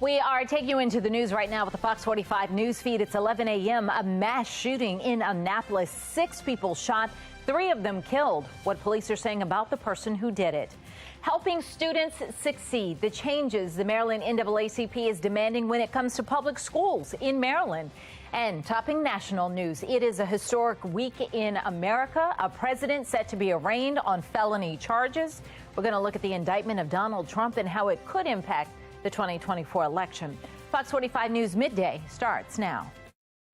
We are taking you into the news right now with the Fox 45 news feed. It's 11 a.m. A mass shooting in Annapolis. 6 people shot, 3 of them killed. What police are saying about the person who did it. Helping students succeed. The changes the Maryland NAACP is demanding when it comes to public schools in Maryland. And topping national news, it is a historic week in America. A president set to be arraigned on felony charges. We're going to look at the indictment of Donald Trump and how it could impact the 2024 election. Fox 45 News Midday starts now.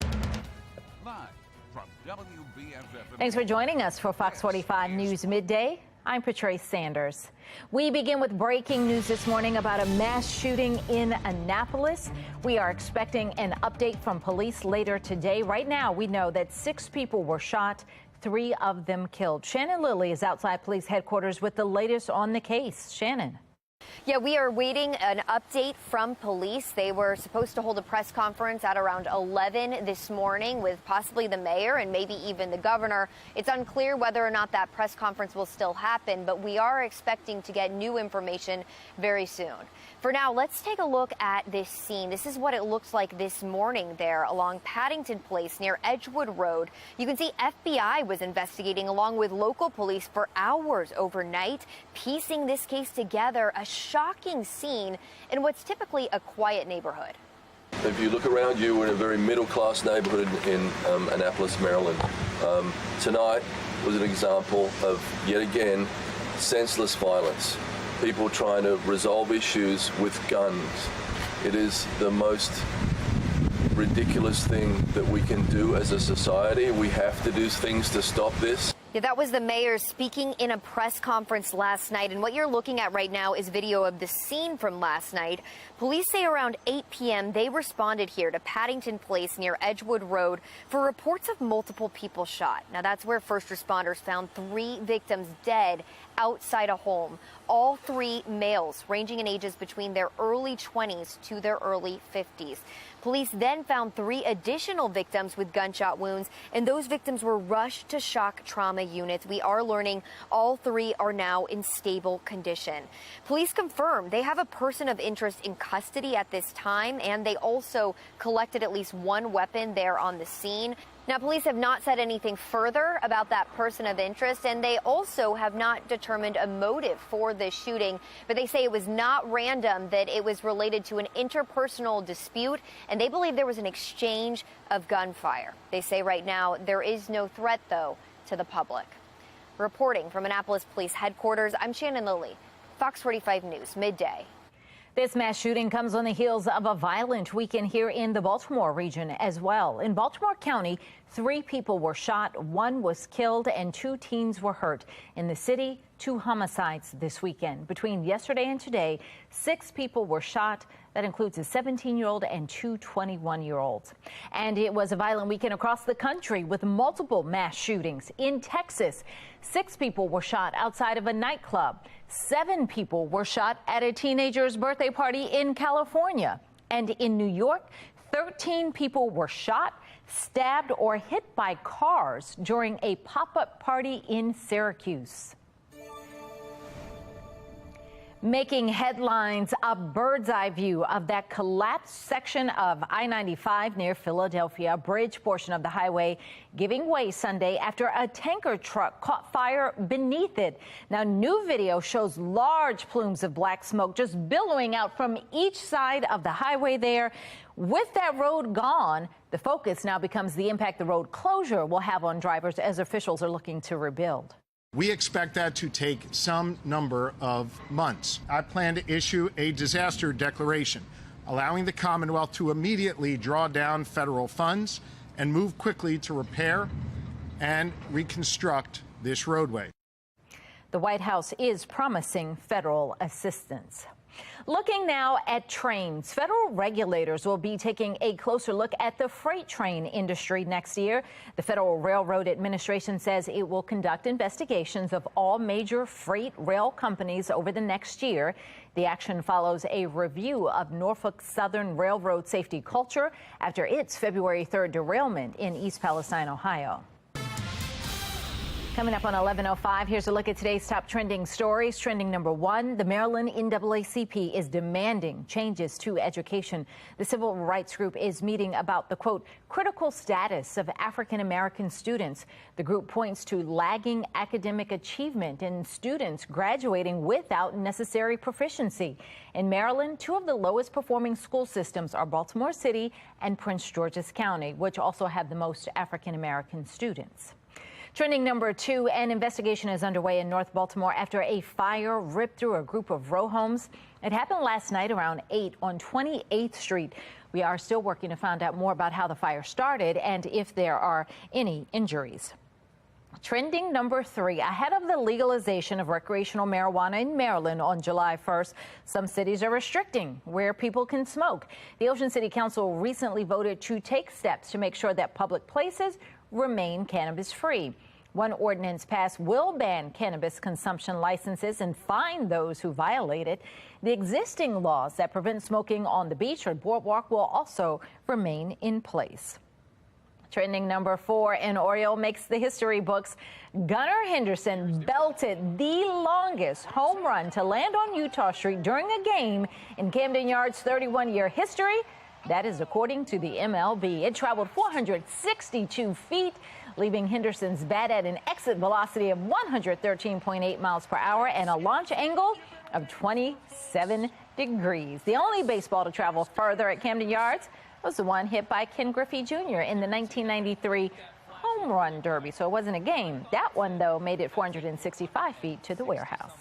Live from WBFF. Thanks for joining us for Fox 45 News Midday. I'm Patrice Sanders. We begin with breaking news this morning about a mass shooting in Annapolis. We are expecting an update from police later today. Right now, we know that 6 people were shot, 3 of them killed. Shannon Lilly is outside police headquarters with the latest on the case. Shannon. Yeah, we are waiting an update from police. They were supposed to hold a press conference at around 11 this morning with possibly the mayor and maybe even the governor. It's unclear whether or not that press conference will still happen, but we are expecting to get new information very soon. For now, let's take a look at this scene. This is what it looks like this morning there along Paddington Place near Edgewood Road. You can see FBI was investigating along with local police for hours overnight, piecing this case together. A shocking scene in what's typically a quiet neighborhood. If you look around you, we're in a very middle-class neighborhood in Annapolis, Maryland. Tonight was an example of, yet again, senseless violence. People trying to resolve issues with guns. It is the most ridiculous thing that we can do as a society. We have to do things to stop this. Yeah, that was the mayor speaking in a press conference last night. And what you're looking at right now is video of the scene from last night. Police say around 8 p.m. they responded here to Paddington Place near Edgewood Road for reports of multiple people shot. Now, that's where first responders found 3 victims dead outside a home. All 3 males ranging in ages between their early 20s to their early 50s. Police then found 3 additional victims with gunshot wounds, and those victims were rushed to shock trauma units. We are learning all 3 are now in stable condition. Police confirm they have a person of interest in custody at this time, and they also collected at least 1 weapon there on the scene. Now, police have not said anything further about that person of interest, and they also have not determined a motive for this shooting. But they say it was not random, that it was related to an interpersonal dispute, and they believe there was an exchange of gunfire. They say right now there is no threat, though, to the public. Reporting from Annapolis Police Headquarters, I'm Shannon Lilly, Fox 45 News, Midday. This mass shooting comes on the heels of a violent weekend here in the Baltimore region as well. In Baltimore County, 3 people were shot, 1 was killed, and 2 teens were hurt. In the city, 2 homicides this weekend. Between yesterday and today, 6 people were shot. That includes a 17-year-old and 2 21-year-olds. And it was a violent weekend across the country with multiple mass shootings. In Texas, 6 people were shot outside of a nightclub. 7 people were shot at a teenager's birthday party in California. And in New York, 13 people were shot, stabbed, or hit by cars during a pop-up party in Syracuse. Making headlines, a bird's eye view of that collapsed section of I-95 near Philadelphia. Bridge portion of the highway giving way Sunday after a tanker truck caught fire beneath it. Now, new video shows large plumes of black smoke just billowing out from each side of the highway there. With that road gone, the focus now becomes the impact the road closure will have on drivers as officials are looking to rebuild. We expect that to take some number of months. I plan to issue a disaster declaration, allowing the Commonwealth to immediately draw down federal funds and move quickly to repair and reconstruct this roadway. The White House is promising federal assistance. Looking now at trains, federal regulators will be taking a closer look at the freight train industry next year. The Federal Railroad Administration says it will conduct investigations of all major freight rail companies over the next year. The action follows a review of Norfolk Southern Railroad safety culture after its February 3rd derailment in East Palestine, Ohio. Coming up on 11:05, here's a look at today's top trending stories. Trending number one, the Maryland NAACP is demanding changes to education. The civil rights group is meeting about the, quote, critical status of African American students. The group points to lagging academic achievement and students graduating without necessary proficiency. In Maryland, two of the lowest performing school systems are Baltimore City and Prince George's County, which also have the most African American students. Trending number two, an investigation is underway in North Baltimore after a fire ripped through a group of row homes. It happened last night around 8 on 28th Street. We are still working to find out more about how the fire started and if there are any injuries. Trending number three, ahead of the legalization of recreational marijuana in Maryland on July 1st, some cities are restricting where people can smoke. The Ocean City Council recently voted to take steps to make sure that public places remain cannabis-free. One ordinance passed will ban cannabis consumption licenses and fine those who violate it. The existing laws that prevent smoking on the beach or boardwalk will also remain in place. Trending number four, an Oriole makes the history books. Gunnar Henderson belted the longest home run to land on Utah Street during a game in Camden Yards' 31-year history. That is according to the MLB. It traveled 462 feet, leaving Henderson's bat at an exit velocity of 113.8 miles per hour and a launch angle of 27 degrees. The only baseball to travel further at Camden Yards was the one hit by Ken Griffey Jr. in the 1993 Home Run Derby. So it wasn't a game. That one, though, made it 465 feet to the warehouse.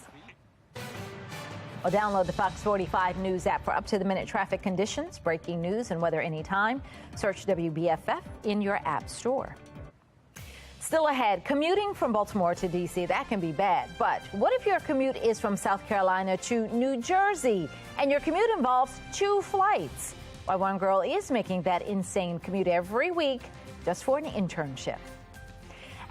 Or download the Fox 45 News app for up-to-the-minute traffic conditions, breaking news, and weather anytime. Search WBFF in your app store. Still ahead, commuting from Baltimore to D.C., that can be bad. But what if your commute is from South Carolina to New Jersey and your commute involves 2 flights? Why one girl is making that insane commute every week just for an internship.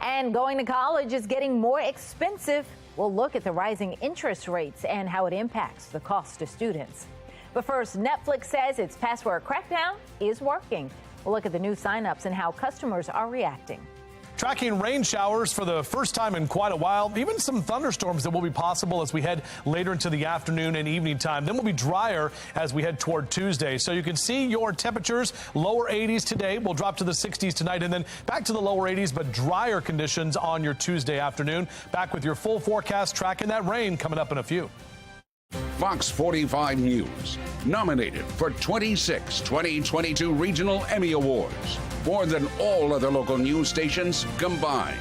And going to college is getting more expensive. We'll look at the rising interest rates and how it impacts the cost to students. But first, Netflix says its password crackdown is working. We'll look at the new signups and how customers are reacting. Tracking rain showers for the first time in quite a while, even some thunderstorms that will be possible as we head later into the afternoon and evening time. Then we'll be drier as we head toward Tuesday. So you can see your temperatures, lower 80s today. We'll drop to the 60s tonight and then back to the lower 80s, but drier conditions on your Tuesday afternoon. Back with your full forecast, tracking that rain coming up in a few. Fox 45 News, nominated for 26 2022 Regional Emmy Awards, more than all other local news stations combined.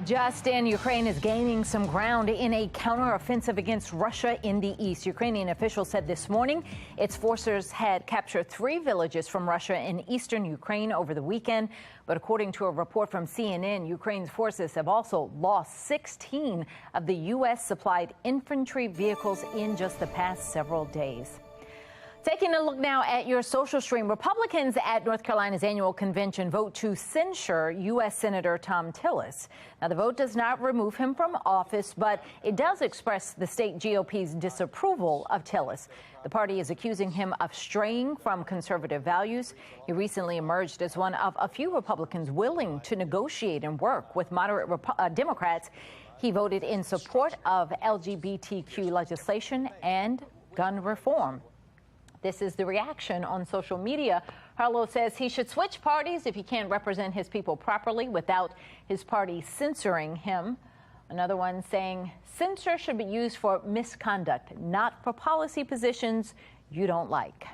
Just in, Ukraine is gaining some ground in a counteroffensive against Russia in the east. Ukrainian officials said this morning its forces had captured 3 villages from Russia in eastern Ukraine over the weekend. But according to a report from CNN, Ukraine's forces have also lost 16 of the U.S. supplied infantry vehicles in just the past several days. Taking a look now at your social stream, Republicans at North Carolina's annual convention vote to censure U.S. Senator Thom Tillis. Now, the vote does not remove him from office, but it does express the state GOP's disapproval of Tillis. The party is accusing him of straying from conservative values. He recently emerged as one of a few Republicans willing to negotiate and work with moderate Democrats. He voted in support of LGBTQ legislation and gun reform. This is the reaction on social media. Harlow says he should switch parties if he can't represent his people properly without his party censoring him. Another one saying censure should be used for misconduct, not for policy positions you don't like.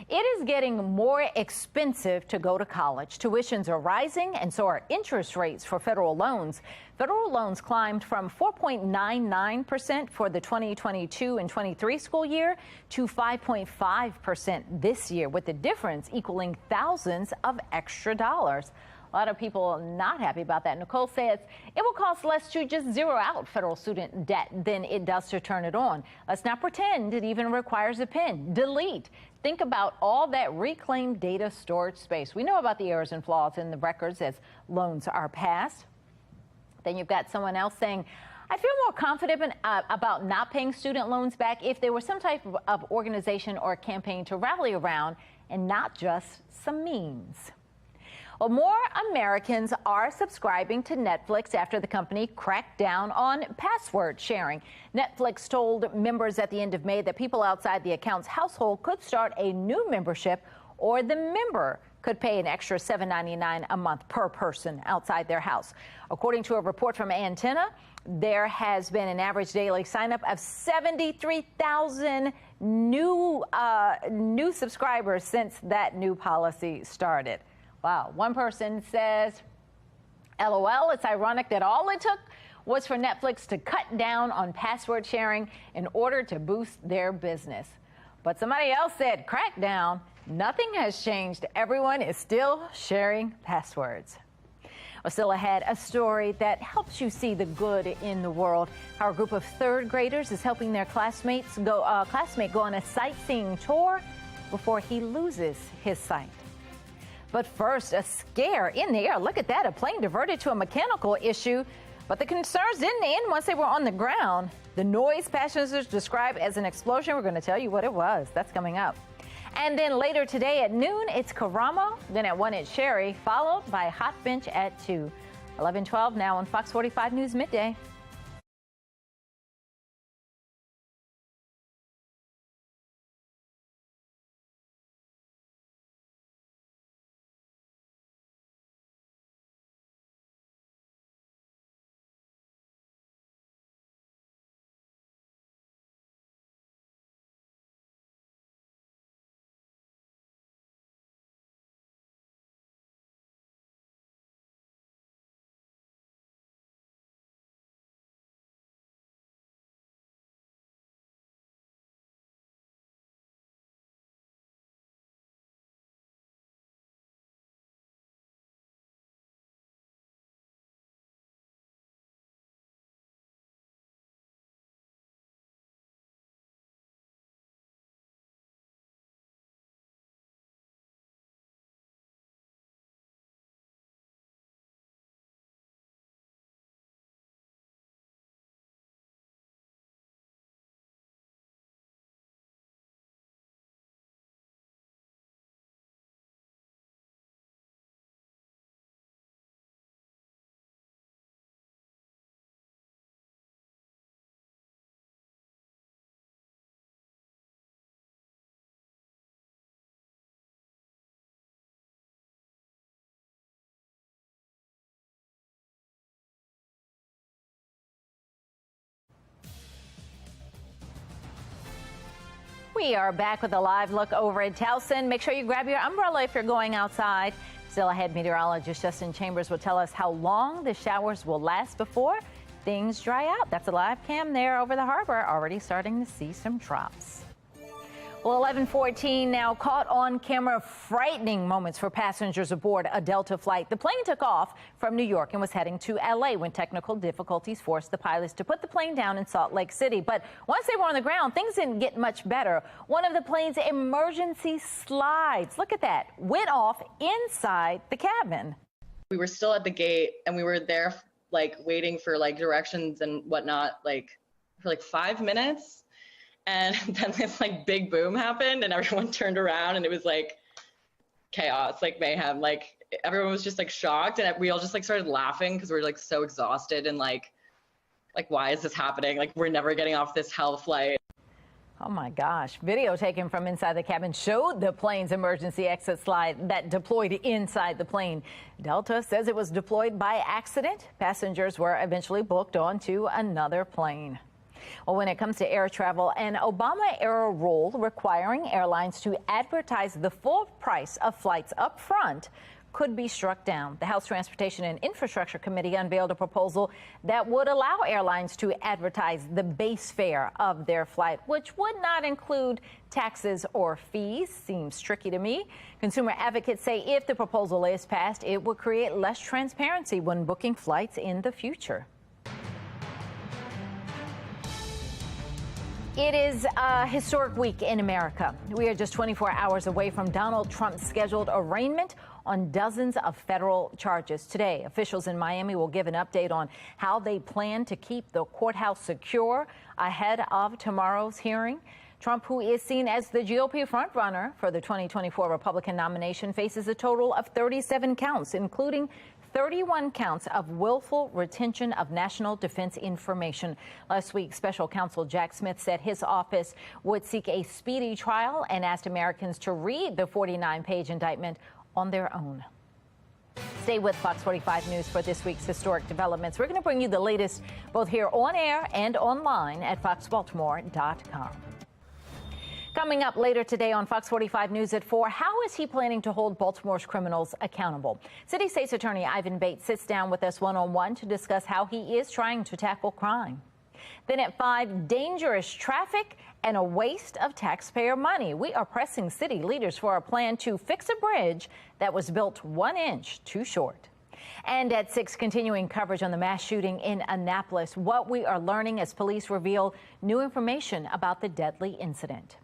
It is getting more expensive to go to college. Tuitions are rising, and so are interest rates for federal loans. Federal loans climbed from 4.99% for the 2022 and 23 school year to 5.5% this year, with the difference equaling thousands of extra dollars. A lot of people not happy about that. Nicole says it will cost less to just zero out federal student debt than it does to turn it on. Let's not pretend it even requires a PIN. Delete. Think about all that reclaimed data storage space. We know about the errors and flaws in the records as loans are passed. Then you've got someone else saying, I feel more confident about not paying student loans back if there was some type of organization or campaign to rally around and not just some memes. Well, more Americans are subscribing to Netflix after the company cracked down on password sharing. Netflix told members at the end of May that people outside the account's household could start a new membership, or the member could pay an extra $7.99 a month per person outside their house. According to a report from Antenna, there has been an average daily sign-up of 73,000 new subscribers since that new policy started. Wow. One person says, LOL, it's ironic that all it took was for Netflix to cut down on password sharing in order to boost their business. But somebody else said, crackdown, nothing has changed. Everyone is still sharing passwords. Well, still ahead, a story that helps you see the good in the world. How a group of third graders is helping their classmate go on a sightseeing tour before he loses his sight. But first, a scare in the air. Look at that, a plane diverted to a mechanical issue. But the concerns didn't end once they were on the ground. The noise passengers described as an explosion. We're going to tell you what it was. That's coming up. And then later today at noon, it's Karamo. Then at 1, it's Sherry, followed by Hot Bench at 2. 11:12 now on Fox 45 News Midday. We are back with a live look over at Towson. Make sure you grab your umbrella if you're going outside. Still ahead, meteorologist Justin Chambers will tell us how long the showers will last before things dry out. That's a live cam there over the harbor, already starting to see some drops. Well, 11:14 now, caught on camera frightening moments for passengers aboard a Delta flight. The plane took off from New York and was heading to LA when technical difficulties forced the pilots to put the plane down in Salt Lake City. But once they were on the ground, things didn't get much better. One of the plane's emergency slides, look at that, went off inside the cabin. We were still at the gate and we were there like waiting for like directions and whatnot, like for like 5 minutes. And then this like big boom happened and everyone turned around and it was like chaos, like mayhem. Like everyone was just like shocked and we all just like started laughing because we were like so exhausted and like why is this happening? Like we're never getting off this hell flight. Oh my gosh. Video taken from inside the cabin showed the plane's emergency exit slide that deployed inside the plane. Delta says it was deployed by accident. Passengers were eventually booked onto another plane. Well, when it comes to air travel, an Obama-era rule requiring airlines to advertise the full price of flights up front could be struck down. The House Transportation and Infrastructure Committee unveiled a proposal that would allow airlines to advertise the base fare of their flight, which would not include taxes or fees. Seems tricky to me. Consumer advocates say if the proposal is passed, it would create less transparency when booking flights in the future. It is a historic week in America. We are just 24 hours away from Donald Trump's scheduled arraignment on dozens of federal charges. Today, officials in Miami will give an update on how they plan to keep the courthouse secure ahead of tomorrow's hearing. Trump, who is seen as the GOP frontrunner for the 2024 Republican nomination, faces a total of 37 counts, including 31 counts of willful retention of national defense information. Last week, special counsel Jack Smith said his office would seek a speedy trial and asked Americans to read the 49-page indictment on their own. Stay with Fox 45 News for this week's historic developments. We're going to bring you the latest both here on air and online at foxbaltimore.com. Coming up later today on Fox 45 News at 4, how is he planning to hold Baltimore's criminals accountable? City State's Attorney Ivan Bates sits down with us one-on-one to discuss how he is trying to tackle crime. Then at 5, dangerous traffic and a waste of taxpayer money. We are pressing city leaders for a plan to fix a bridge that was built 1 inch too short. And at 6, continuing coverage on the mass shooting in Annapolis, what we are learning as police reveal new information about the deadly incident.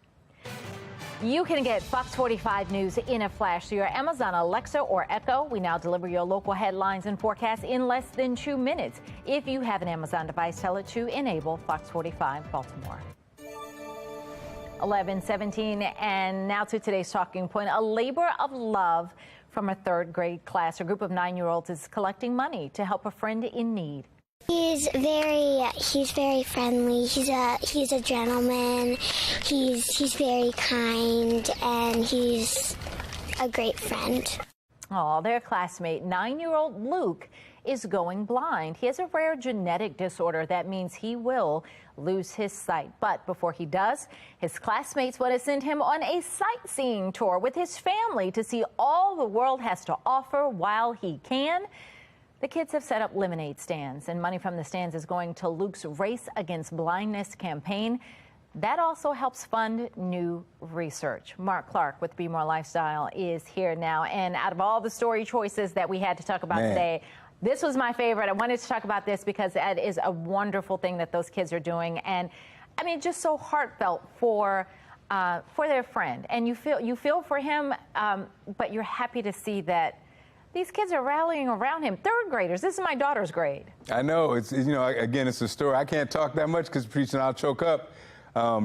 You can get Fox 45 News in a flash through your Amazon Alexa or Echo. We now deliver your local headlines and forecasts in less than 2 minutes. If you have an Amazon device, tell it to enable Fox 45 Baltimore. 11:17, and now to today's talking point. A labor of love from a 3rd grade class. A group of 9-year-olds is collecting money to help a friend in need. He's very friendly. He's a gentleman. He's very kind, and he's a great friend. Oh, their classmate, 9-year-old Luke, is going blind. He has a rare genetic disorder that means he will lose his sight. But before he does, his classmates want to send him on a sightseeing tour with his family to see all the world has to offer while he can. The kids have set up lemonade stands, and money from the stands is going to Luke's Race Against Blindness campaign. That also helps fund new research. Mark Clark with Be More Lifestyle is here now. And out of all the story choices that we had to talk about today, this was my favorite. I wanted to talk about this because that is a wonderful thing that those kids are doing. And I mean, just so heartfelt for their friend. And you feel for him, but you're happy to see that these kids are rallying around him. 3rd graders. This is my daughter's grade. I know. It's again, it's a story. I can't talk that much because preaching, I'll choke up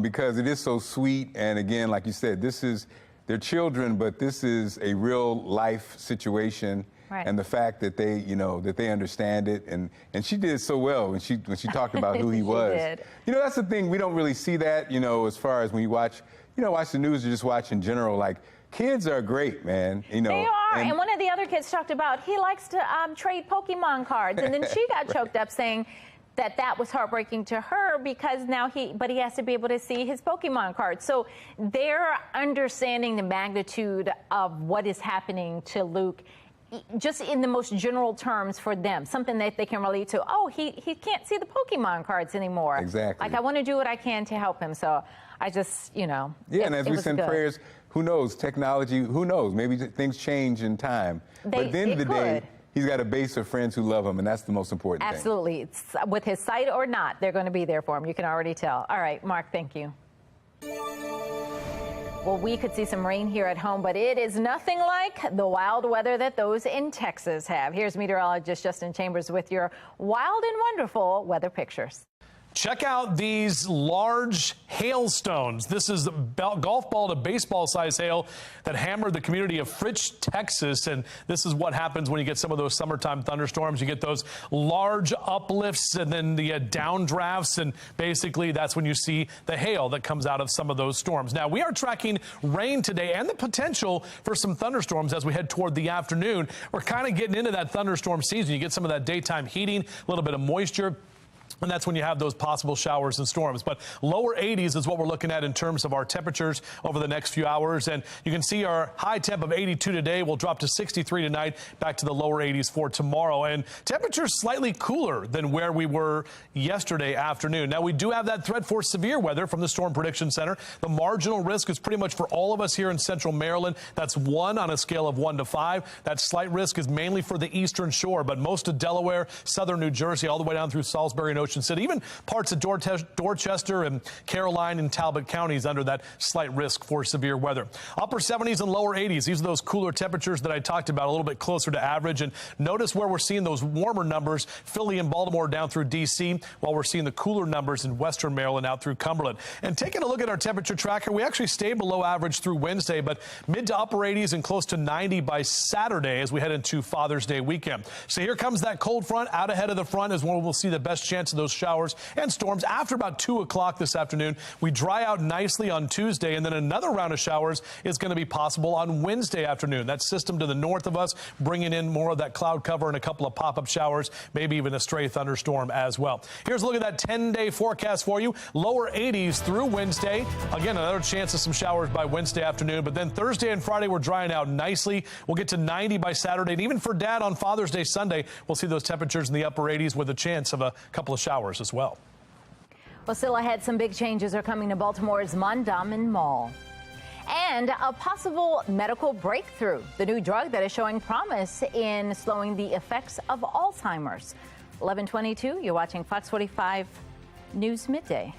because it is so sweet. And again, like you said, this is their children, but this is a real life situation. Right. And the fact that they understand it, and she did so well when she talked about who he was. Did. That's the thing, we don't really see that, as far as when you watch the news or just watch in general. Like, kids are great, man. They are. And one of the other kids talked about he likes to trade Pokemon cards, and then she got choked up saying that was heartbreaking to her because now he has to be able to see his Pokemon cards. So they're understanding the magnitude of what is happening to Luke just in the most general terms for them, something that they can relate to. Oh, he can't see the Pokemon cards anymore. Exactly. Like, I want to do what I can to help him. So I just, Yeah, and as we send prayers, who knows, technology, who knows, maybe things change in time. But at the end of the day, he's got a base of friends who love him, and that's the most important thing. Absolutely. It's, with his sight or not, they're going to be there for him. You can already tell. All right, Mark, thank you. Well, we could see some rain here at home, but it is nothing like the wild weather that those in Texas have. Here's meteorologist Justin Chambers with your wild and wonderful weather pictures. Check out these large hailstones. This is golf ball to baseball size hail that hammered the community of Fritch, Texas. And this is what happens when you get some of those summertime thunderstorms. You get those large uplifts and then the downdrafts. And basically that's when you see the hail that comes out of some of those storms. Now, we are tracking rain today and the potential for some thunderstorms as we head toward the afternoon. We're kind of getting into that thunderstorm season. You get some of that daytime heating, a little bit of moisture. And that's when you have those possible showers and storms. But lower 80s is what we're looking at in terms of our temperatures over the next few hours. And you can see our high temp of 82 today will drop to 63 tonight, back to the lower 80s for tomorrow. And temperatures slightly cooler than where we were yesterday afternoon. Now, we do have that threat for severe weather from the Storm Prediction Center. The marginal risk is pretty much for all of us here in central Maryland. That's 1 on a scale of 1 to 5. That slight risk is mainly for the eastern shore, but most of Delaware, southern New Jersey, all the way down through Salisbury and Ocean City, even parts of Dorchester and Caroline and Talbot counties under that slight risk for severe weather. Upper 70s and lower 80s. These are those cooler temperatures that I talked about, a little bit closer to average. And notice where we're seeing those warmer numbers, Philly and Baltimore down through D.C., while we're seeing the cooler numbers in western Maryland out through Cumberland. And taking a look at our temperature tracker, we actually stayed below average through Wednesday, but mid to upper 80s and close to 90 by Saturday as we head into Father's Day weekend. So here comes that cold front. Out ahead of the front is when we'll see the best chance of those showers and storms after about 2 o'clock this afternoon. We dry out nicely on Tuesday, and then another round of showers is going to be possible on Wednesday afternoon. That system to the north of us bringing in more of that cloud cover and a couple of pop-up showers, maybe even a stray thunderstorm as well. Here's a look at that 10-day forecast for you. Lower 80s through Wednesday. Again, another chance of some showers by Wednesday afternoon, but then Thursday and Friday we're drying out nicely. We'll get to 90 by Saturday, and even for Dad on Father's Day Sunday, we'll see those temperatures in the upper 80s with a chance of a couple of showers as well. Well, still ahead, some big changes are coming to Baltimore's Mondawmin Mall. And a possible medical breakthrough, the new drug that is showing promise in slowing the effects of Alzheimer's. 11:22, you're watching Fox 45 News Midday.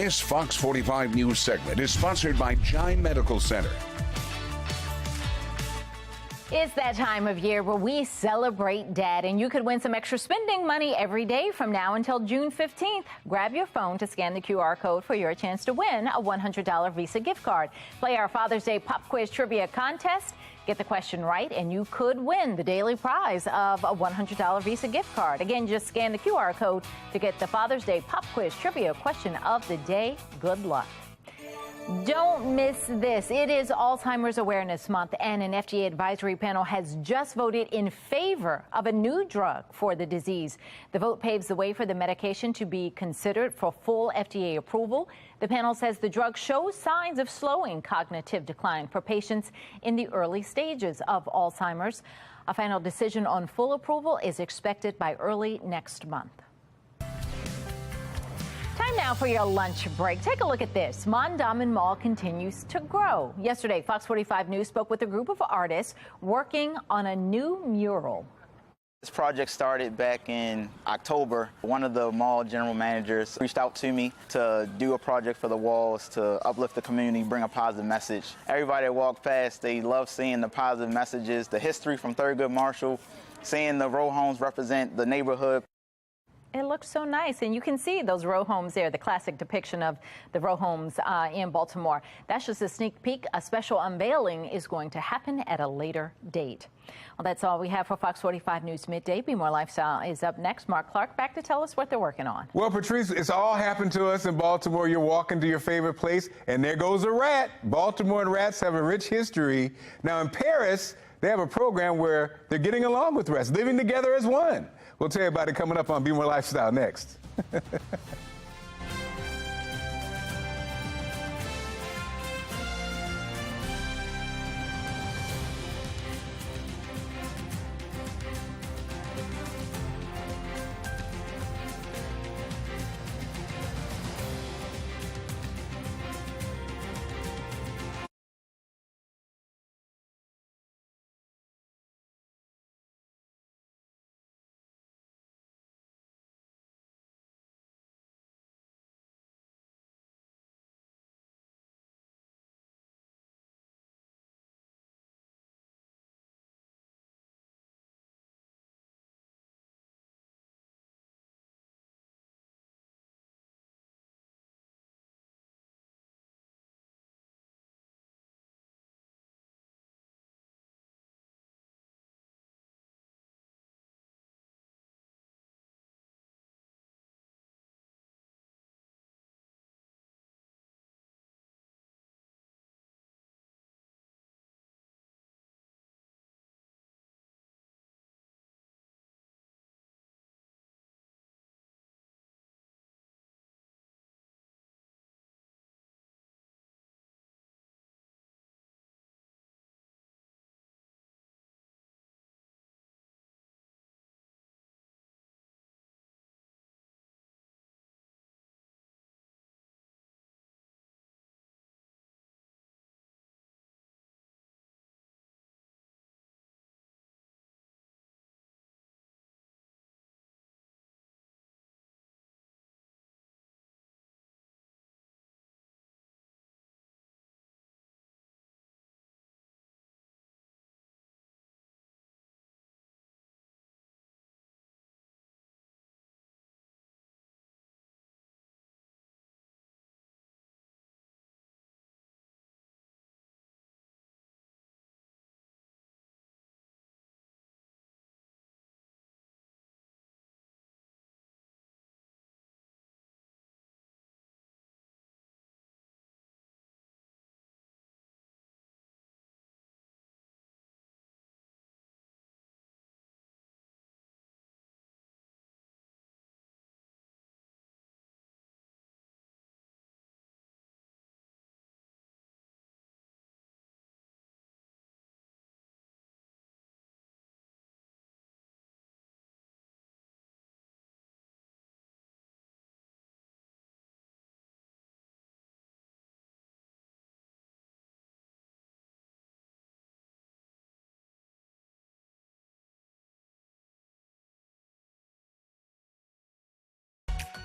This Fox 45 News segment is sponsored by Chime Medical Center. It's that time of year where we celebrate Dad, and you could win some extra spending money every day from now until June 15th. Grab your phone to scan the QR code for your chance to win a $100 Visa gift card. Play our Father's Day Pop Quiz Trivia Contest. Get the question right, and you could win the daily prize of a $100 Visa gift card. Again, just scan the QR code to get the Father's Day Pop Quiz Trivia question of the day. Good luck. Don't miss this. It is Alzheimer's Awareness Month, and an FDA advisory panel has just voted in favor of a new drug for the disease. The vote paves the way for the medication to be considered for full FDA approval. The panel says the drug shows signs of slowing cognitive decline for patients in the early stages of Alzheimer's. A final decision on full approval is expected by early next month. Time now for your lunch break. Take a look at this. Mondawmin Mall continues to grow. Yesterday, Fox 45 News spoke with a group of artists working on a new mural. This project started back in October. One of the mall general managers reached out to me to do a project for the walls to uplift the community, bring a positive message. Everybody that walked past, they love seeing the positive messages, the history from Thurgood Marshall, seeing the row homes represent the neighborhood. It looks so nice, and you can see those row homes there, the classic depiction of the row homes in Baltimore. That's just a sneak peek. A special unveiling is going to happen at a later date. Well, that's all we have for Fox 45 News Midday. Be More Lifestyle is up next. Mark Clark back to tell us what they're working on. Well, Patrice, it's all happened to us in Baltimore. You're walking to your favorite place, and there goes a rat. Baltimore and rats have a rich history. Now, in Paris, they have a program where they're getting along with rats, living together as one. We'll tell you about it coming up on Be More Lifestyle next.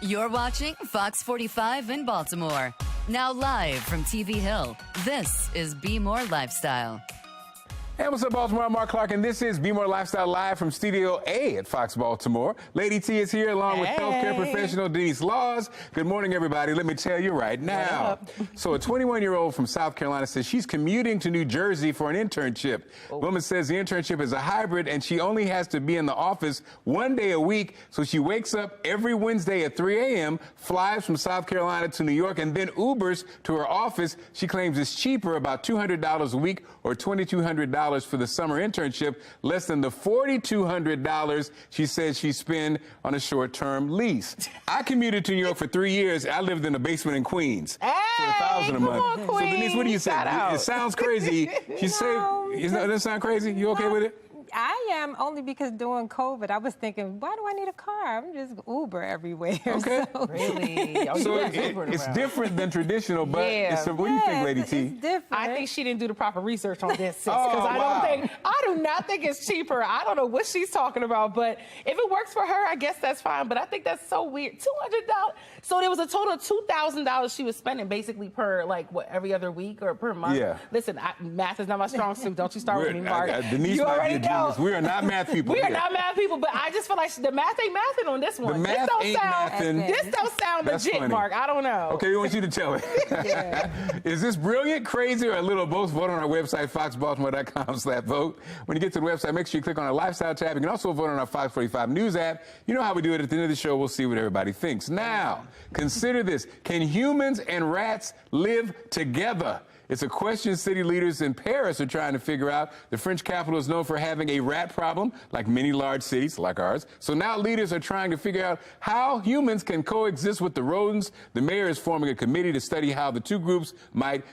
You're watching Fox 45 in Baltimore. Now live from TV Hill, this is Be More Lifestyle. Hey, what's up, Baltimore? I'm Mark Clark, and this is Be More Lifestyle live from Studio A at Fox Baltimore. Lady T is here along with healthcare professional Denise Laws. Good morning, everybody. Let me tell you right now. So a 21-year-old from South Carolina says she's commuting to New Jersey for an internship. Woman says the internship is a hybrid, and she only has to be in the office 1 day a week. So she wakes up every Wednesday at 3 a.m., flies from South Carolina to New York, and then Ubers to her office. She claims it's cheaper, about $200 a week or $2,200 for the summer internship, less than the $4,200 she says she spent on a short-term lease. I commuted to New York for 3 years. I lived in a basement in Queens for $1,000 a month. So Denise, what do you say? It sounds crazy. She said, doesn't it sound crazy? You okay with it? I am, only because during COVID, I was thinking, why do I need a car? I'm just Uber everywhere. Okay. So. Really? So it's different than traditional, but what do you think, Lady T? It's different. I think she didn't do the proper reresearch on this, because I do not think it's cheaper. I don't know what she's talking about, but if it works for her, I guess that's fine. But I think that's so weird. $200. So there was a total of $2,000 she was spending basically per, like, what, every other week or per month? Yeah. Listen, math is not my strong suit. Don't you start with me, Mark. Denise You might be already a know. genius. We are not math people. We are not math people, but I just feel like the math ain't mathing on this one. The math ain't mathing. This don't sound That's legit, funny. Mark. I don't know. Okay, we want you to tell me. Is this brilliant, crazy, or a little of both? Vote on our website, foxbaltimore.com/vote. When you get to the website, make sure you click on our lifestyle tab. You can also vote on our Fox 45 News app. You know how we do it. At the end of the show, we'll see what everybody thinks. Now, consider this. Can humans and rats live together? It's a question city leaders in Paris are trying to figure out. The French capital is known for having a rat problem, like many large cities like ours. So now leaders are trying to figure out how humans can coexist with the rodents. The mayor is forming a committee to study how the two groups might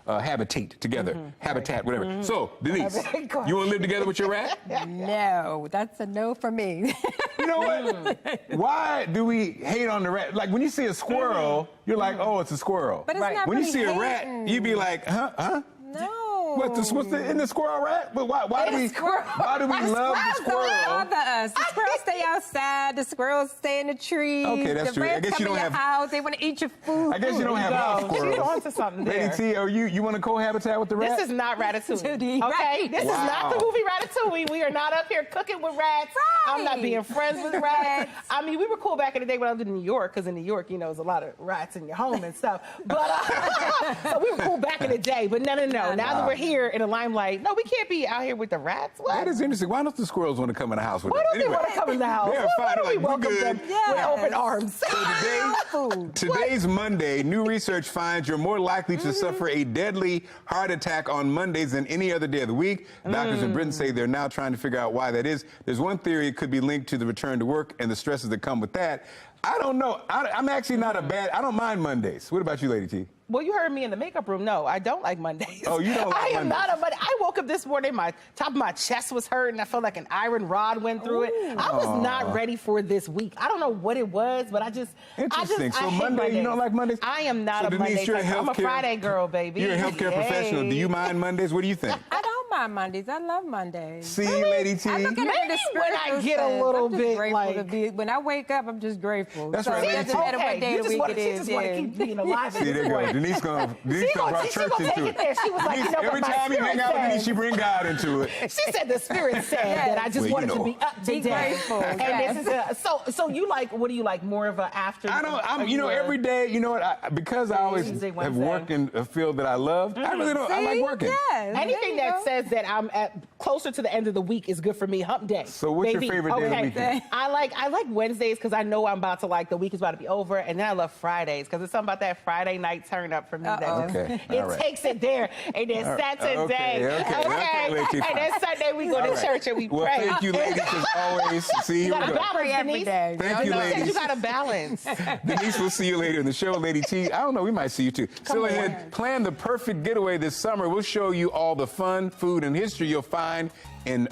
habitate together. Habitat, whatever. So, Denise, you want to live together with your rat? No, that's a no for me. You know what? Why do we hate on the rat? Like, when you see a squirrel, you're like, oh, it's a squirrel. But it's not when really you see a rat, you be like, huh? No. In the squirrel rat? But why do we love the squirrel? Bother us. The squirrels stay outside. The squirrels stay in the trees. Okay, that's true. I guess you don't have house. They want to eat your food. I guess you don't have house squirrels. She's on to something there. Lady T, you want to cohabitat with the rat? This is not Ratatouille. Right. Okay? This is not the movie Ratatouille. We are not up here cooking with rats. Right. I'm not being friends with rats. I mean, we were cool back in the day when I lived in New York, because in New York, there's a lot of rats in your home and stuff. But so we were cool back in the day. But no. Now that we're here in the limelight, no, we can't be out here with the rats. What? That is interesting. Why don't the squirrels want to come in the house with us? Why don't they want to come in the house? They're fine. Why don't we welcome them with open arms? So today's Monday. New research finds you're more likely to suffer a deadly heart attack on Mondays than any other day of the week. Doctors in Britain say they're now trying to figure out why that is. There's one theory it could be linked to the return to work and the stresses that come with that. I don't know. I'm actually not I don't mind Mondays. What about you, Lady T? Well, you heard me in the makeup room. No, I don't like Mondays. Oh, you don't like Mondays? I am not a Monday. I woke up this morning, my top of my chest was hurting. I felt like an iron rod went through it. I was not ready for this week. I don't know what it was, but Interesting. So I hate Monday, you don't like Mondays? I am not a Denise, Monday type. I'm a Friday girl, baby. You're a healthcare professional. Do you mind Mondays? What do you think? I don't mind Mondays. I love Mondays. See, Lady T. I look at it in the when I spiritual get a sense. little I'm just bit grateful like to be, when I wake up, I'm just grateful. That's so right, it Lady doesn't matter what day of the week it is. She just want to keep being alive. See, there you go. Denise gonna brought church into it. She was like, Denise, every time you hang out with Denise, she bring God into it. She said the Spirit said that I just wanted to be up to date. Grateful. And this is so you like, what do you like, more of a after? Every day, you know what, because I always have worked in a field that I love, I really don't, I like working. Yes, anything that says that I'm closer to the end of the week is good for me. Hump day. So what's your favorite day of the weekend? I like Wednesdays, because I know I'm about to, like, the week is about to be over, and then I love Fridays, because it's something about that Friday night turn up for me. It takes it there. And then Saturday. Okay. And then Sunday we go to church and we pray. Well, thank you, ladies, as always. See, you here we go. Balance, Denise. Thank you, ladies. You got to balance. Denise, we'll see you later in the show. Lady T, I don't know, we might see you too. Still ahead, plan the perfect getaway this summer. We'll show you all the fun, food, and history you'll find in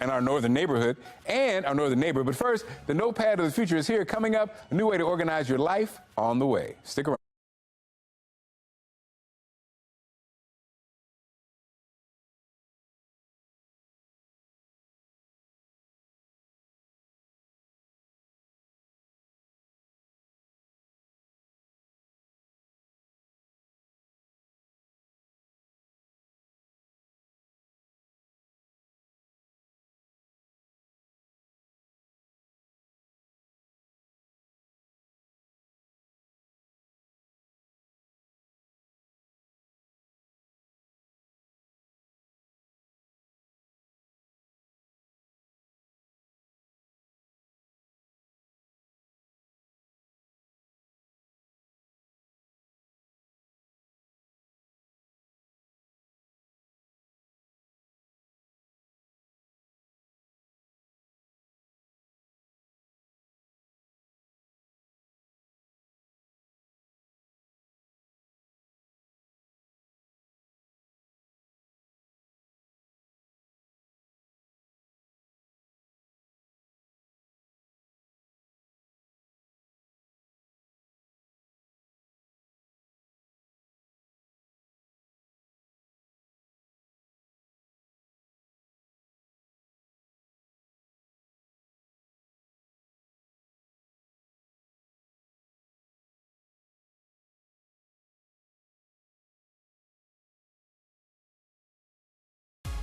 our northern neighborhood and our northern neighbor. But first, the notepad of the future is here. Coming up, a new way to organize your life on the way. Stick around.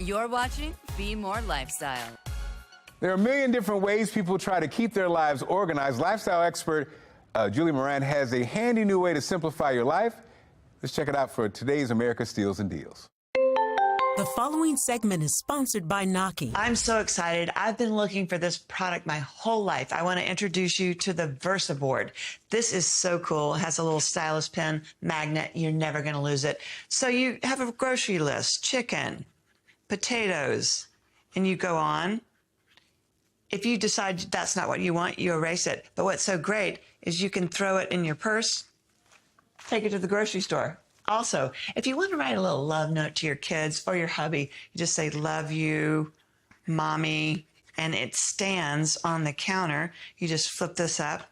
You're watching Be More Lifestyle. There are a million different ways people try to keep their lives organized. Lifestyle expert Julie Moran has a handy new way to simplify your life. Let's check it out for today's America Steals and Deals. The following segment is sponsored by Naki. I'm so excited. I've been looking for this product my whole life. I want to introduce you to the VersaBoard. This is so cool. It has a little stylus pen, magnet. You're never going to lose it. So you have a grocery list, chicken, potatoes, and you go on. If you decide that's not what you want, you erase it. But what's so great is you can throw it in your purse, take it to the grocery store. Also, if you want to write a little love note to your kids or your hubby, you just say, love you, mommy, and it stands on the counter. You just flip this up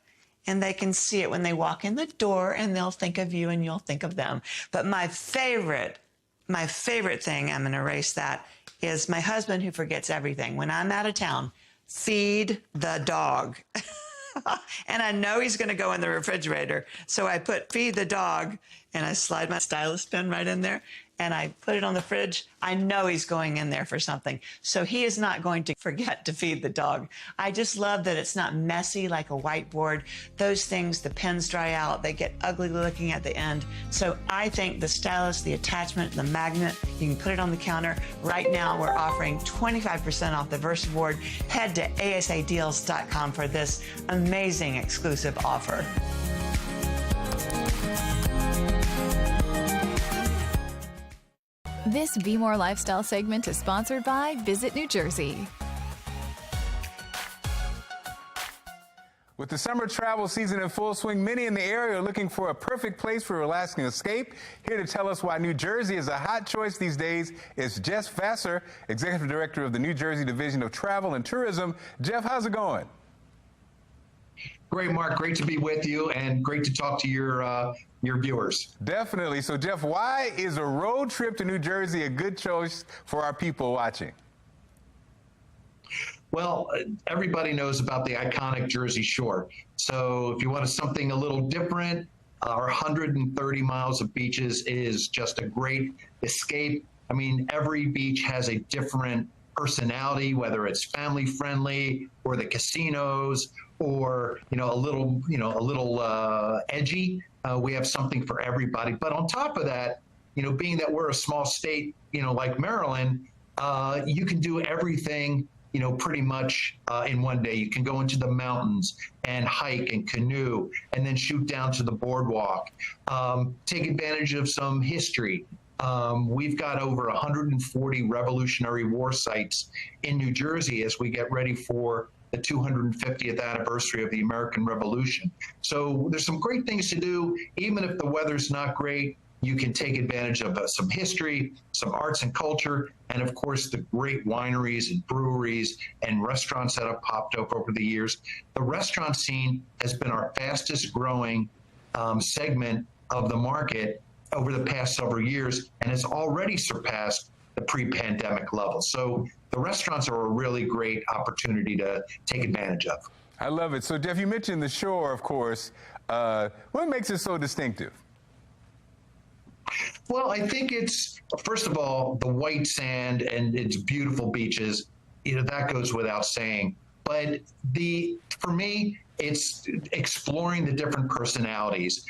and they can see it when they walk in the door and they'll think of you and you'll think of them. But my favorite thing, I'm going to erase that, is my husband who forgets everything. When I'm out of town, feed the dog. And I know he's going to go in the refrigerator. So I put feed the dog and I slide my stylus pen right in there and I put it on the fridge. I know he's going in there for something. So he is not going to forget to feed the dog. I just love that it's not messy like a whiteboard. Those things, the pens dry out, they get ugly looking at the end. So I think the stylus, the attachment, the magnet, you can put it on the counter. Right now we're offering 25% off the VersaBoard. Head to asadeals.com for this amazing exclusive offer. This Be More Lifestyle segment is sponsored by Visit New Jersey. With the summer travel season in full swing, many in the area are looking for a perfect place for a relaxing escape. Here to tell us why New Jersey is a hot choice these days is Jeff Vassar, Executive Director of the New Jersey Division of Travel and Tourism. Jeff, how's it going? Great, Mark. Great to be with you and great to talk to your viewers. Definitely. So, Jeff, why is a road trip to New Jersey a good choice for our people watching? Well, everybody knows about the iconic Jersey Shore. So if you want something a little different, our 130 miles of beaches is just a great escape. I mean, every beach has a different personality, whether it's family friendly or the casinos or, a little edgy. We have something for everybody. But on top of that, being that we're a small state, like Maryland, you can do everything, pretty much in one day. You can go into the mountains and hike and canoe and then shoot down to the boardwalk. Take advantage of some history. We've got over 140 Revolutionary War sites in New Jersey as we get ready for the 250th anniversary of the American Revolution. So there's some great things to do. Even if the weather's not great, you can take advantage of some history, some arts and culture, and of course the great wineries and breweries and restaurants that have popped up over the years. The restaurant scene has been our fastest growing segment of the market over the past several years and has already surpassed the pre-pandemic level. So the restaurants are a really great opportunity to take advantage of. I love it. So, Jeff, you mentioned the shore, of course. What makes it so distinctive? Well, I think it's, first of all, the white sand and its beautiful beaches, that goes without saying. But for me, it's exploring the different personalities.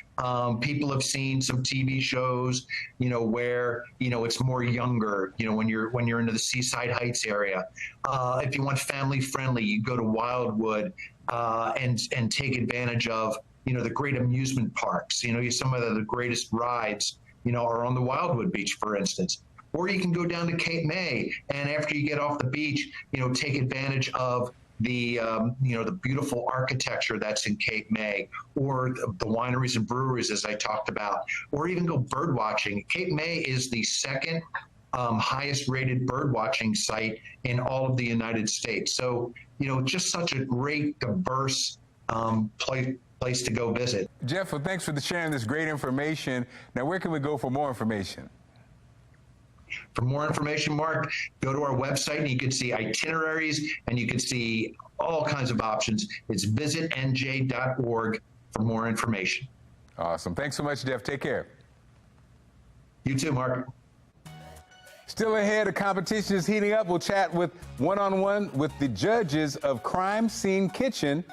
People have seen some TV shows, where, it's more younger, when you're into the Seaside Heights area. If you want family friendly, you go to Wildwood and take advantage of, the great amusement parks. Some of the greatest rides, are on the Wildwood Beach, for instance. Or you can go down to Cape May, and after you get off the beach, take advantage of the beautiful architecture that's in Cape May, or the wineries and breweries, as I talked about, or even go bird watching. Cape May is the second highest rated bird watching site in all of the United States. So, just such a great, diverse place to go visit. Jeff, well, thanks for sharing this great information. Now, where can we go for more information? For more information, Mark, go to our website and you can see itineraries and you can see all kinds of options. It's visitnj.org for more information. Awesome. Thanks so much, Jeff. Take care. You too, Mark. Still ahead, the competition is heating up. We'll chat with one-on-one with the judges of Crime Scene Kitchen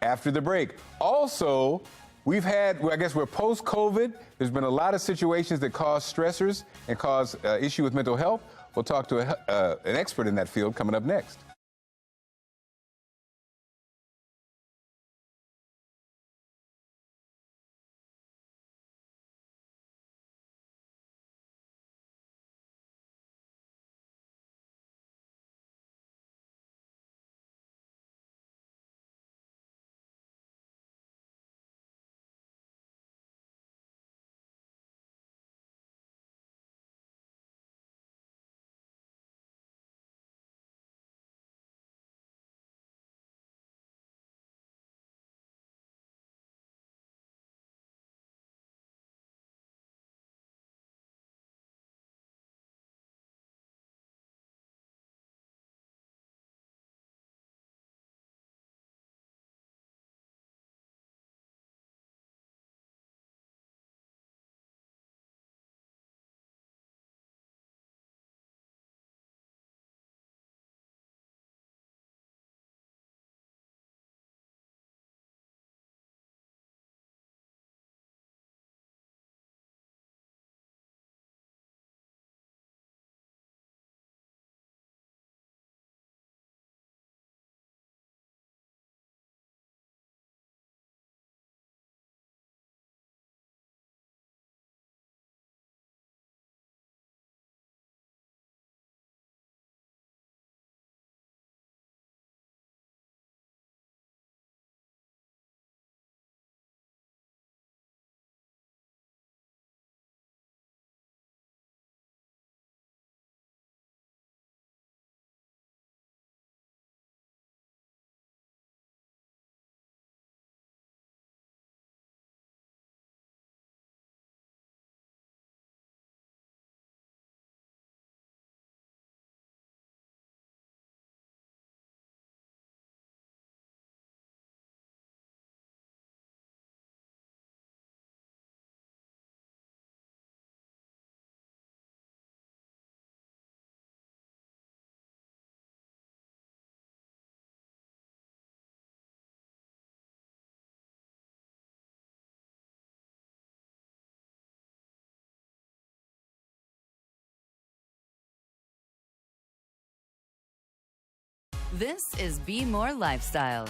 after the break. Also, we've had, I guess we're post-COVID. There's been a lot of situations that cause stressors and cause issue with mental health. We'll talk to an expert in that field coming up next. This is Be More Lifestyle.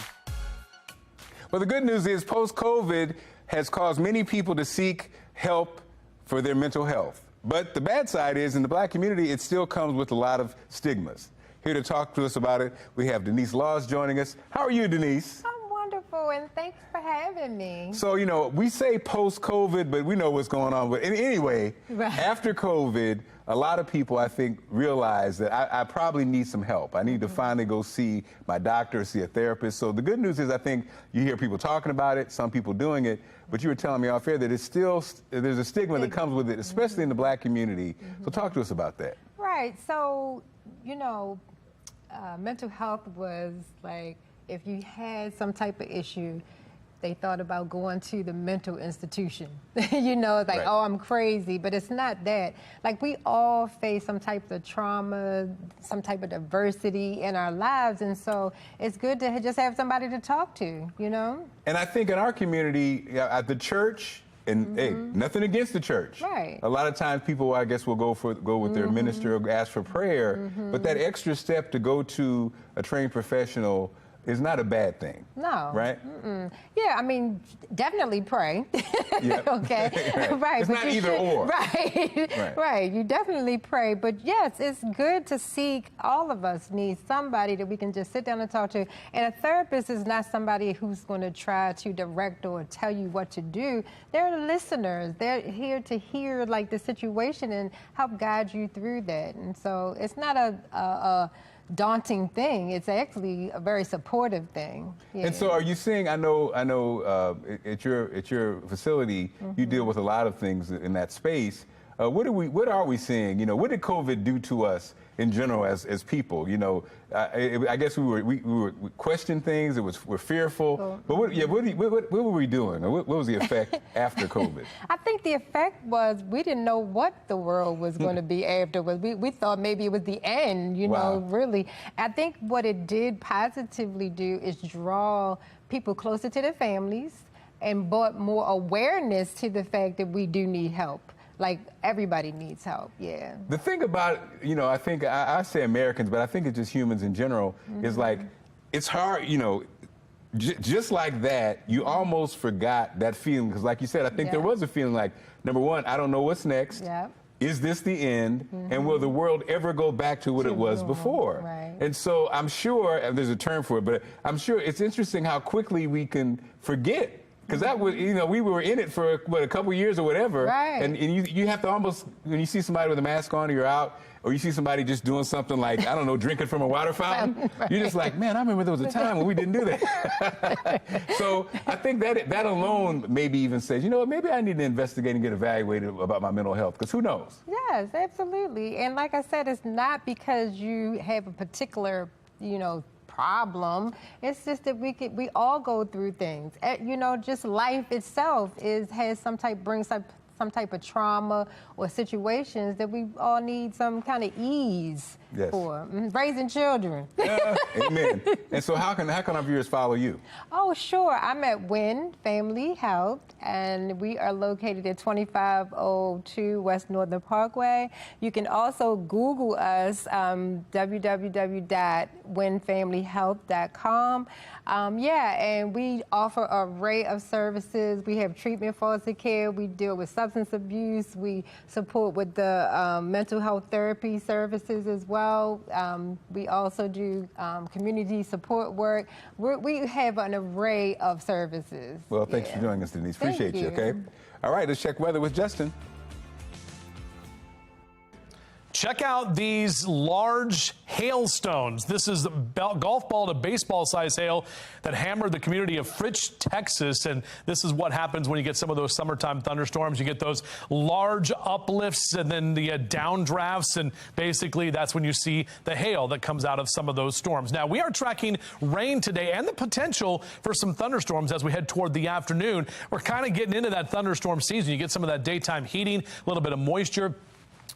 Well, the good news is post-COVID has caused many people to seek help for their mental health. But the bad side is, in the black community, it still comes with a lot of stigmas. Here to talk to us about it, we have Denise Laws joining us. How are you, Denise? I'm wonderful, and thanks for having me. So, you know, we say post-COVID, but we know what's going on. But anyway, after COVID, a lot of people, I think, realize that I probably need some help. I need to finally go see my doctor, see a therapist. So the good news is, I think you hear people talking about it, some people doing it, but you were telling me off air that it's still, there's a stigma that comes with it, especially in the black community. So talk to us about that. Right. So, you know, mental health was like, if you had some type of issue, they thought about going to the mental institution. You know, it's like, oh, I'm crazy, but it's not that. Like, we all face some type of trauma, some type of adversity in our lives, and so it's good to just have somebody to talk to, you know? And I think in our community, at the church, and hey, nothing against the church. Right. A lot of times people, I guess, will go with their minister or ask for prayer, but that extra step to go to a trained professional is not a bad thing. No. Right? Yeah, I mean, definitely pray. Okay. Right. It's not either or. Right. Right. You definitely pray. But yes, it's good to seek. All of us need somebody that we can just sit down and talk to. And a therapist is not somebody who's going to try to direct or tell you what to do. They're listeners. They're here to hear like the situation and help guide you through that. And so it's not a daunting thing. It's actually a very supportive thing. Yeah. And so, are you seeing? I know. At your facility, you deal with a lot of things in that space. What are we seeing? You know, what did COVID do to us in general as people? You know, I guess we were questioning things. We're fearful. But what were we doing? What was the effect after COVID? I think the effect was we didn't know what the world was going to be afterwards. We thought maybe it was the end, you know, really. I think what it did positively do is draw people closer to their families and brought more awareness to the fact that we do need help. Like, everybody needs help, yeah. The thing about, you know, I think, I say Americans, but I think it's just humans in general, is like, it's hard, you know, just like that, you almost forgot that feeling. Because like you said, I think there was a feeling like, number one, I don't know what's next. Is this the end? And will the world ever go back to what it was before? And so I'm sure, and there's a term for it, but I'm sure it's interesting how quickly we can forget. Because that was, you know, we were in it for, what, a couple years or whatever. And you have to almost, when you see somebody with a mask on or you're out, or you see somebody just doing something like, I don't know, drinking from a water fountain, you're just like, man, I remember there was a time when we didn't do that. So I think that alone maybe even says, you know what, maybe I need to investigate and get evaluated about my mental health, because who knows? Yes, absolutely. And like I said, it's not because you have a particular, you know, problem. It's just that we all go through things. You know, just life itself has brings up some type of trauma or situations that we all need some kind of ease for. Raising children. Amen. And so how can our viewers follow you? Oh, sure. I'm at Win Family Health, and we are located at 2502 West Northern Parkway. You can also Google us, www.winfamilyhealth.com. And we offer an array of services. We have treatment foster care. We deal with substance abuse. We support with the mental health therapy services as well. We also do community support work. We have an array of services. Well, thanks for joining us, Denise. Appreciate you, okay? All right, let's check weather with Justin. Check out these large hailstones. This is golf ball to baseball size hail that hammered the community of Fritch, Texas. And this is what happens when you get some of those summertime thunderstorms. You get those large uplifts and then the downdrafts. And basically that's when you see the hail that comes out of some of those storms. Now, we are tracking rain today and the potential for some thunderstorms as we head toward the afternoon. We're kind of getting into that thunderstorm season. You get some of that daytime heating, a little bit of moisture.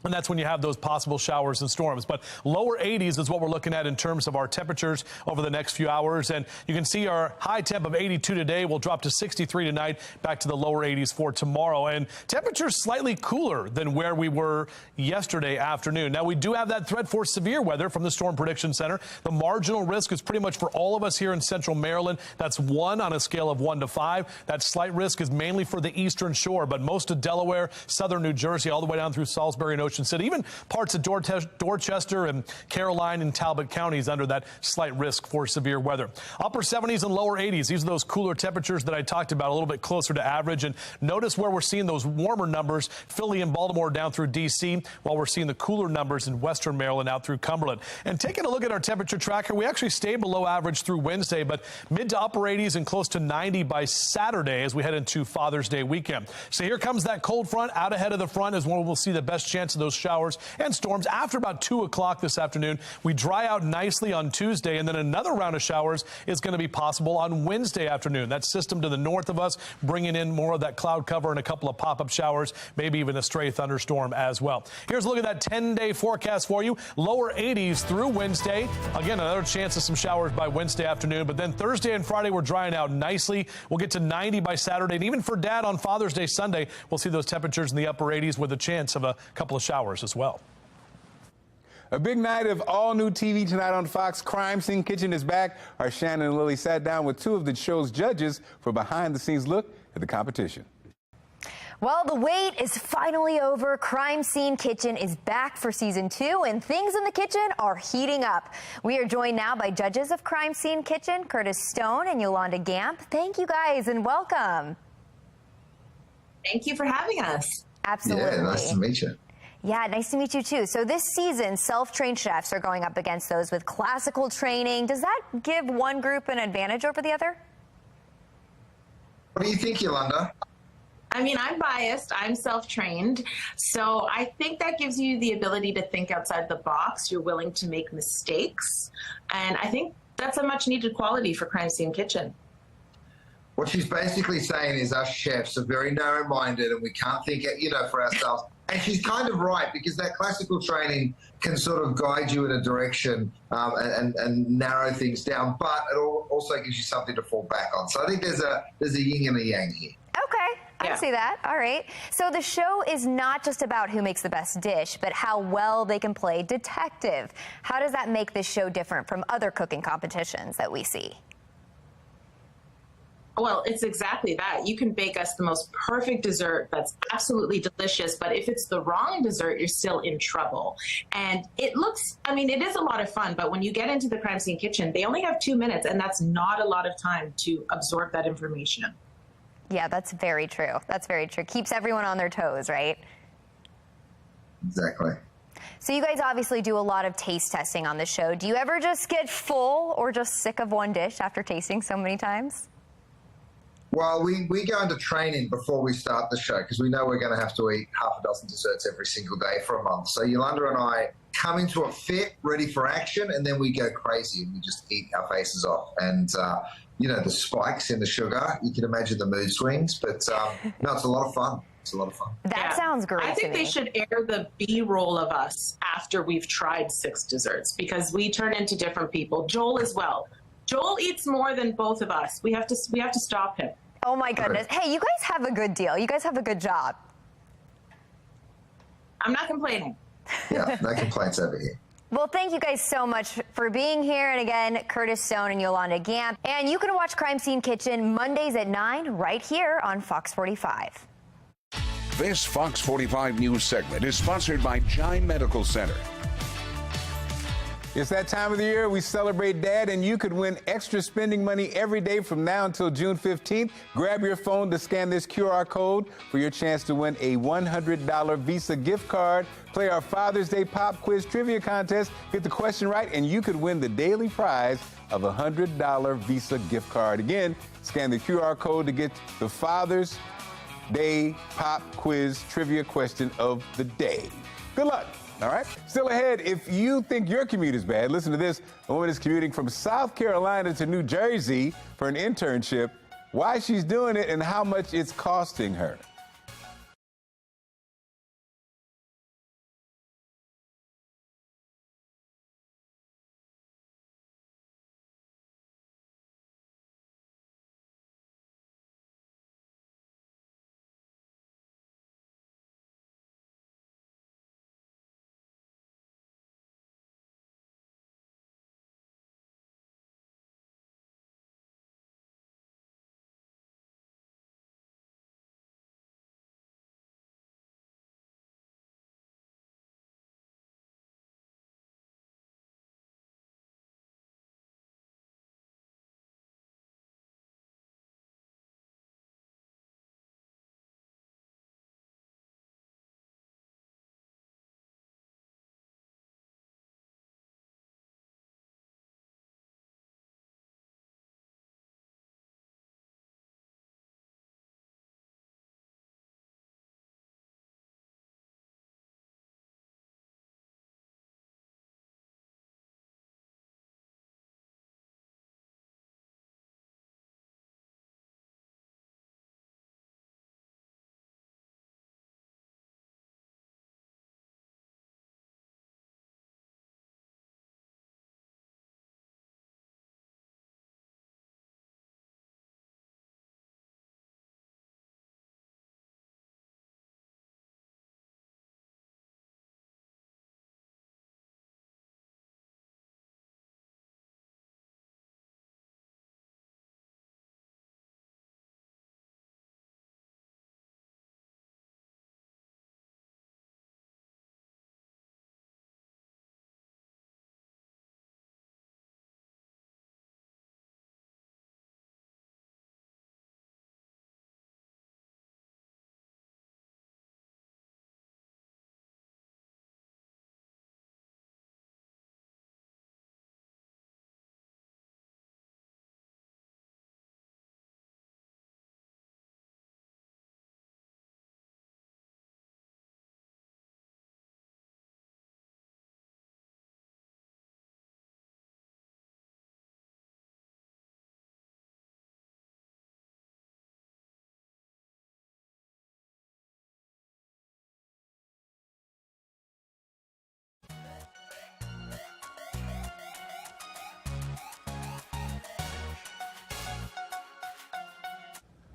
And that's when you have those possible showers and storms. But lower 80s is what we're looking at in terms of our temperatures over the next few hours. And you can see our high temp of 82 today will drop to 63 tonight, back to the lower 80s for tomorrow. And temperatures slightly cooler than where we were yesterday afternoon. Now, we do have that threat for severe weather from the Storm Prediction Center. The marginal risk is pretty much for all of us here in central Maryland. That's 1 on a scale of 1 to 5. That slight risk is mainly for the eastern shore, but most of Delaware, southern New Jersey, all the way down through Salisbury and Ocean City, even parts of Dorchester and Caroline and Talbot counties under that slight risk for severe weather. Upper 70s and lower 80s. These are those cooler temperatures that I talked about, a little bit closer to average. And notice where we're seeing those warmer numbers, Philly and Baltimore down through D.C., while we're seeing the cooler numbers in western Maryland out through Cumberland. And taking a look at our temperature tracker, we actually stayed below average through Wednesday, but mid to upper 80s and close to 90 by Saturday as we head into Father's Day weekend. So here comes that cold front. Out ahead of the front is when we'll see the best chance of those showers and storms after about 2 o'clock this afternoon. We dry out nicely on Tuesday, and then another round of showers is going to be possible on Wednesday afternoon. That system to the north of us bringing in more of that cloud cover and a couple of pop-up showers, maybe even a stray thunderstorm as well. Here's a look at that 10-day forecast for you. Lower 80s through Wednesday. Again, another chance of some showers by Wednesday afternoon, but then Thursday and Friday we're drying out nicely. We'll get to 90 by Saturday, and even for Dad on Father's Day Sunday, we'll see those temperatures in the upper 80s with a chance of a couple of showers as well. A big night of all-new TV tonight on Fox. Crime Scene Kitchen is back. Our Shannon and Lily sat down with 2 of the show's judges for a behind-the-scenes look at the competition. Well, the wait is finally over. Crime Scene Kitchen is back for season 2, and things in the kitchen are heating up. We are joined now by judges of Crime Scene Kitchen, Curtis Stone and Yolanda Gamp. Thank you guys and welcome. Thank you for having us. Absolutely. Yeah, nice to meet you. Yeah, nice to meet you too. So this season, self-trained chefs are going up against those with classical training. Does that give one group an advantage over the other? What do you think, Yolanda? I mean, I'm biased. I'm self-trained. So I think that gives you the ability to think outside the box. You're willing to make mistakes. And I think that's a much needed quality for Crime Scene Kitchen. What she's basically saying is us chefs are very narrow-minded and we can't think, for ourselves. And she's kind of right, because that classical training can sort of guide you in a direction and narrow things down, but it also gives you something to fall back on. So I think there's a yin and a yang here. Okay, I can see that. All right. So the show is not just about who makes the best dish, but how well they can play detective. How does that make this show different from other cooking competitions that we see? Well, it's exactly that. You can bake us the most perfect dessert that's absolutely delicious, but if it's the wrong dessert, you're still in trouble. And it is a lot of fun, but when you get into the Crime Scene Kitchen, they only have 2 minutes, and that's not a lot of time to absorb that information. Yeah, that's very true. That's very true. Keeps everyone on their toes, right? Exactly. So you guys obviously do a lot of taste testing on the show. Do you ever just get full or just sick of one dish after tasting so many times? Well, we go into training before we start the show because we know we're going to have to eat half a dozen desserts every single day for a month. So Yolanda and I come into a fit, ready for action, and then we go crazy and we just eat our faces off. And, the spikes in the sugar, you can imagine the mood swings. But, no, it's a lot of fun. It's a lot of fun. That sounds great. I think they should air the B-roll of us after we've tried 6 desserts because we turn into different people. Joel as well. Joel eats more than both of us. We have to stop him. Oh my goodness. Hey, you guys have a good deal. You guys have a good job. I'm not complaining. Yeah, no complaints over here. Well, thank you guys so much for being here. And again, Curtis Stone and Yolanda Gamp. And you can watch Crime Scene Kitchen Mondays at 9 right here on Fox 45. This Fox 45 news segment is sponsored by Chime Medical Center. It's that time of the year we celebrate Dad, and you could win extra spending money every day from now until June 15th. Grab your phone to scan this QR code for your chance to win a $100 Visa gift card. Play our Father's Day Pop Quiz Trivia Contest. Get the question right, and you could win the daily prize of a $100 Visa gift card. Again, scan the QR code to get the Father's Day Pop Quiz Trivia question of the day. Good luck. All right. Still ahead, if you think your commute is bad, listen to this. A woman is commuting from South Carolina to New Jersey for an internship. Why she's doing it and how much it's costing her.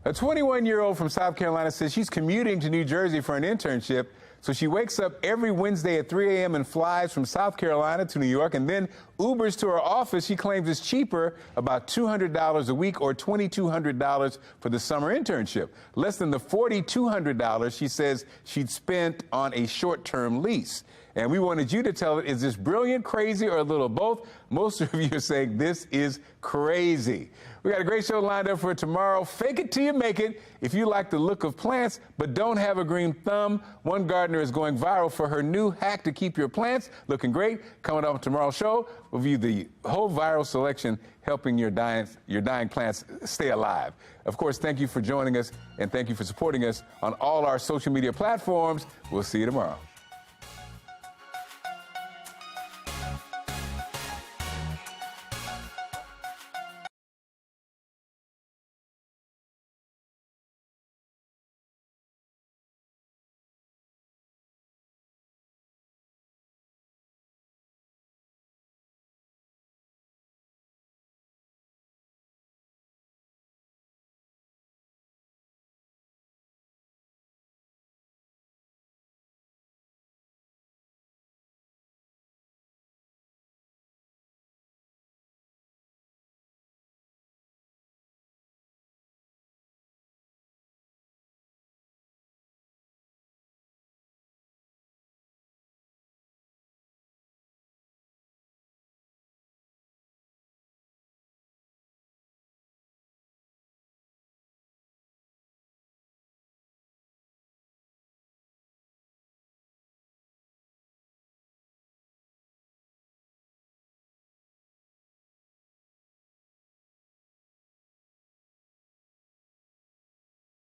A 21-year-old from South Carolina says she's commuting to New Jersey for an internship. So she wakes up every Wednesday at 3 a.m. and flies from South Carolina to New York and then Ubers to her office. She claims it's cheaper, about $200 a week or $2,200 for the summer internship. Less than the $4,200 she says she'd spent on a short-term lease. And we wanted you to tell it, is this brilliant, crazy, or a little of both? Most of you are saying this is crazy. We got a great show lined up for tomorrow. Fake it till you make it. If you like the look of plants but don't have a green thumb, one gardener is going viral for her new hack to keep your plants looking great. Coming up on tomorrow's show, we'll view the whole viral selection helping your dying plants stay alive. Of course, thank you for joining us, and thank you for supporting us on all our social media platforms. We'll see you tomorrow.